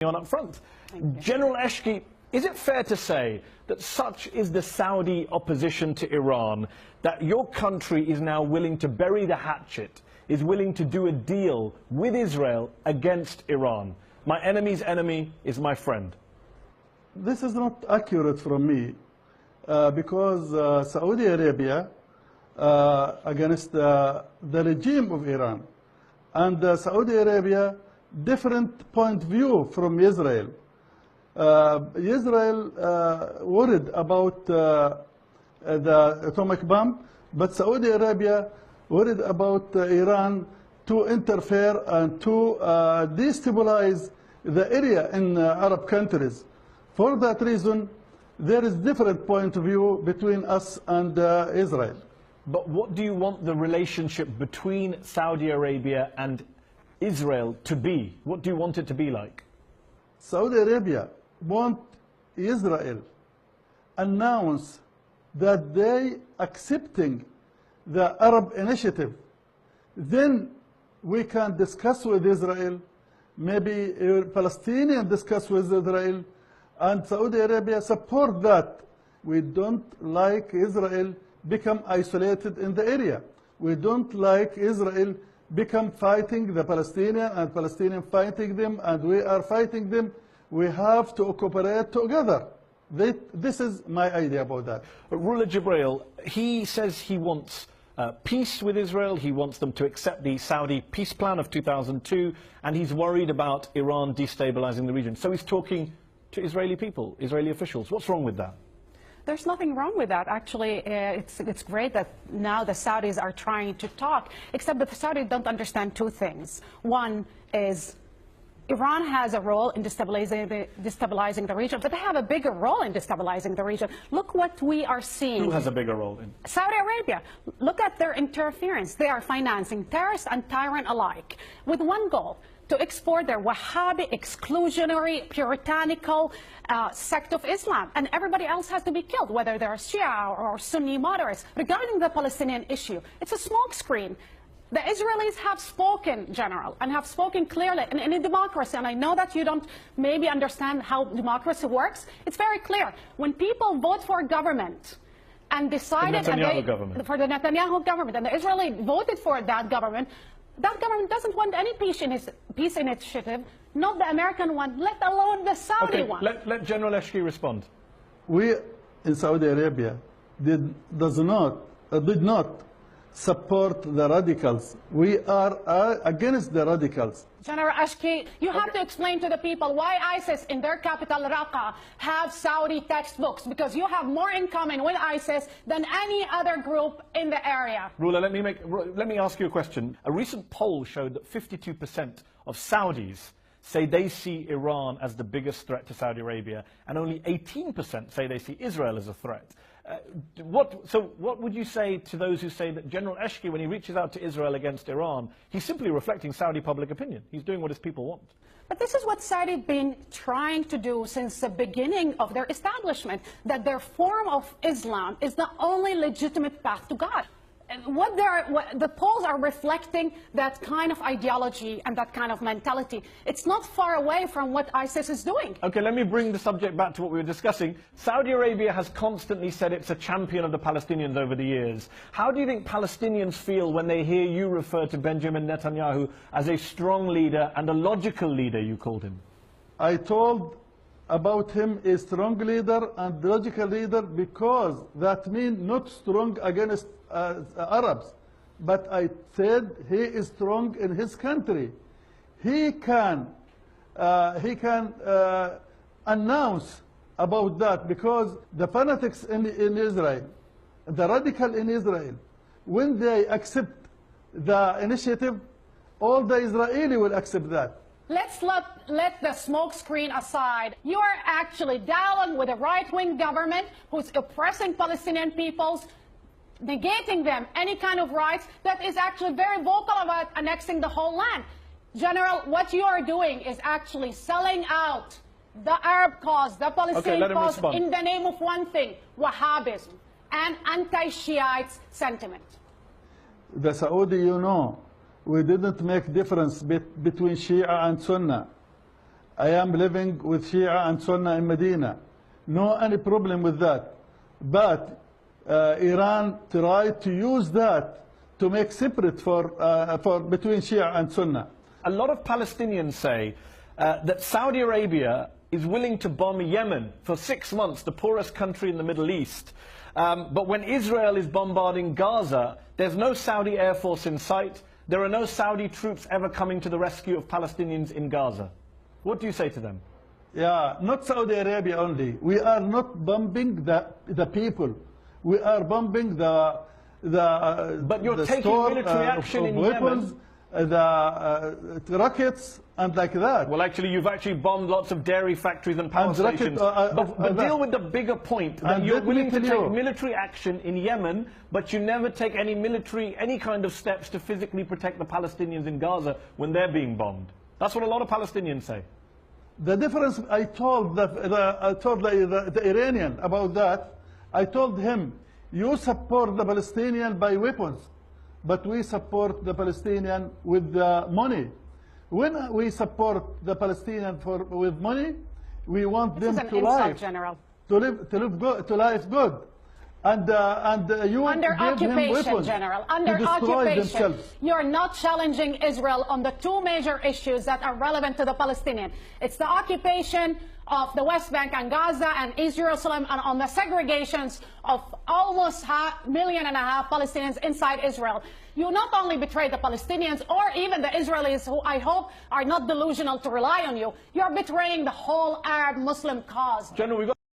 on up front. General Eshki, is it fair to say that such is the Saudi opposition to Iran that your country is now willing to bury the hatchet, is willing to do a deal with Israel against Iran? My enemy's enemy is my friend. This is not accurate from me because Saudi Arabia against the regime of Iran, and Saudi Arabia different point of view from Israel. Israel worried about the atomic bomb, but Saudi Arabia worried about Iran to interfere and to destabilize the area in Arab countries. For that reason, there is different point of view between us and Israel. But what do you want the relationship between Saudi Arabia and Israel to be? What do you want it to be like? Saudi Arabia want Israel announce that they accepting the Arab initiative. Then we can discuss with Israel, maybe Palestinian discuss with Israel, and Saudi Arabia support that. We don't like Israel become isolated in the area. We don't like Israel become fighting the Palestinian and Palestinian fighting them, and we are fighting them. We have to cooperate together. This is my idea about that. Ruler Jibril, he says he wants peace with Israel. He wants them to accept the Saudi peace plan of 2002, and he's worried about Iran destabilizing the region. So he's talking to Israeli people, Israeli officials. What's wrong with that? There's nothing wrong with that. Actually, it's great that now the Saudis are trying to talk, except that the Saudis don't understand two things. One is Iran has a role in destabilizing the region, but they have a bigger role in destabilizing the region. Look what we are seeing. Who has a bigger role in? Saudi Arabia. Look at their interference. They are financing terrorists and tyrant alike with one goal: to export their Wahhabi, exclusionary, puritanical sect of Islam. And everybody else has to be killed, whether they're Shia or Sunni moderates. Regarding the Palestinian issue, it's a smokescreen. The Israelis have spoken, General, and have spoken clearly. And in a democracy, and I know that you don't maybe understand how democracy works, it's very clear. When people vote for a government and decided for the Netanyahu government, and the Israeli voted for that government doesn't want any peace initiative, not the American one, let alone the Saudi one. Let General Eshki respond. We in Saudi Arabia did not support the radicals. We are against the radicals. General Eshki, you have to explain to the people why ISIS in their capital, Raqqa, have Saudi textbooks, because you have more in common with ISIS than any other group in the area. Ruler, let me ask you a question. A recent poll showed that 52% of Saudis say they see Iran as the biggest threat to Saudi Arabia, and only 18% say they see Israel as a threat. So what would you say to those who say that General Eshki, when he reaches out to Israel against Iran, he's simply reflecting Saudi public opinion? He's doing what his people want. But this is what Saudi have been trying to do since the beginning of their establishment, that their form of Islam is the only legitimate path to God. And the polls are reflecting that kind of ideology and that kind of mentality. It's not far away from what ISIS is doing. Okay, let me bring the subject back to what we were discussing. Saudi Arabia has constantly said it's a champion of the Palestinians over the years. How do you think Palestinians feel when they hear you refer to Benjamin Netanyahu as a strong leader and a logical leader, you called him? I told about him a strong leader and logical leader because that means not strong against Arabs, but I said he is strong in his country. He can announce about that, because the fanatics in Israel, the radical in Israel, when they accept the initiative, all the Israeli will accept that. Let's let the smoke screen aside. You are actually dialoguing with a right-wing government who's oppressing Palestinian peoples, negating them any kind of rights, that is actually very vocal about annexing the whole land. General, what you are doing is actually selling out the Arab cause, the Palestinian cause, in the name of one thing: Wahhabism and anti-Shiite sentiment. The Saudi, we didn't make difference between Shia and Sunnah. I am living with Shia and Sunnah in Medina. No any problem with that. But Iran tried to use that to make separate for between Shia and Sunnah. A lot of Palestinians say that Saudi Arabia is willing to bomb Yemen for 6 months, the poorest country in the Middle East. But when Israel is bombarding Gaza, there's no Saudi Air Force in sight. There are no Saudi troops ever coming to the rescue of Palestinians in Gaza. What do you say to them? Yeah, not Saudi Arabia only. We are not bombing the people. We are bombing the But you're the taking store, military action in weapons, Yemen. The rockets and like that. Well, actually, you've actually bombed lots of dairy factories and power And rocket, stations. But deal with the bigger point, that you're willing to take military action in Yemen, but you never take any kind of steps to physically protect the Palestinians in Gaza when they're being bombed. That's what a lot of Palestinians say. The difference, I told the Iranian about that. I told him, you support the Palestinian by weapons, but we support the Palestinian with the money. When we support the Palestinian with money, we want them to live, General. to live good. And you under give occupation, him weapons General, under to destroy occupation, themselves. you're not challenging Israel on the two major issues that are relevant to the Palestinian. It's the occupation of the West Bank and Gaza and East Jerusalem, and on the segregations of almost 1.5 million Palestinians inside Israel. You not only betray the Palestinians or even the Israelis, who I hope are not delusional to rely on you, you're betraying the whole Arab Muslim cause. General, we've got